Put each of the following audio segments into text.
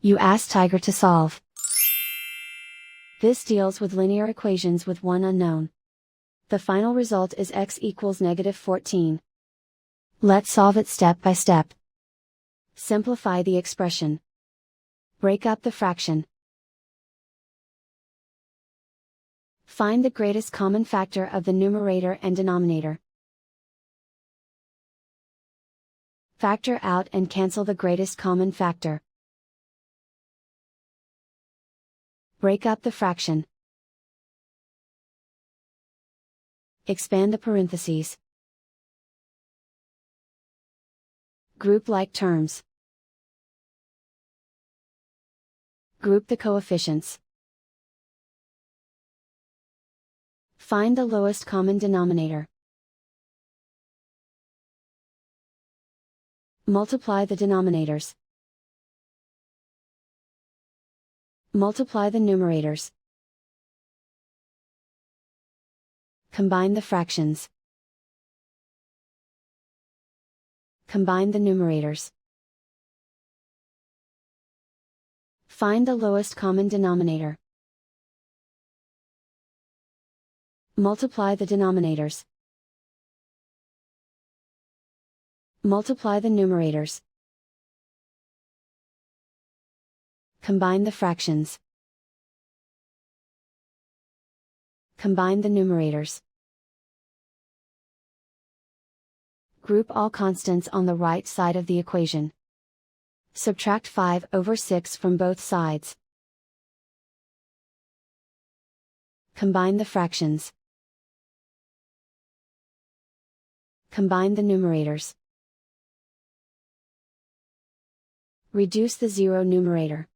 You ask Tiger to solve. This deals with linear equations with one unknown. The final result is x equals -14. Let's solve it step by step. Simplify the expression. Break up the fraction. Find the greatest common factor of the numerator and denominator. Factor out and cancel the greatest common factor. Break up the fraction. Expand the parentheses. Group like terms. Group the coefficients. Find the lowest common denominator. Multiply the denominators. Multiply the numerators. Combine the fractions. Combine the numerators. Find the lowest common denominator. Multiply the denominators. Multiply the numerators. Combine the fractions. Combine the numerators. Group all constants on the right side of the equation. Subtract 5/6 from both sides. Combine the fractions. Combine the numerators. Reduce the zero numerator.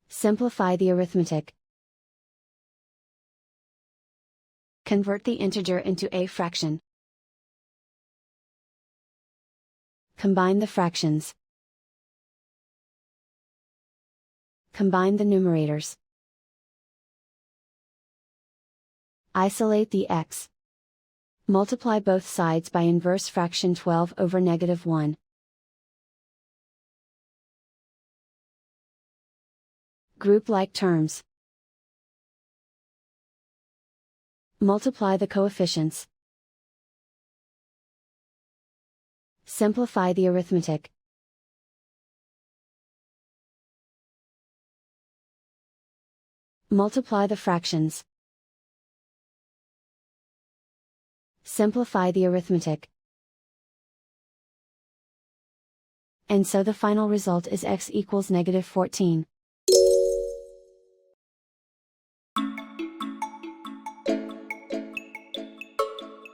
Simplify the arithmetic. Convert the integer into a fraction. Combine the fractions. Combine the numerators. Isolate the x. Multiply both sides by inverse fraction 12/(-1). Group like terms. Multiply the coefficients. Simplify the arithmetic. Multiply the fractions. Simplify the arithmetic. And so the final result is x equals -14.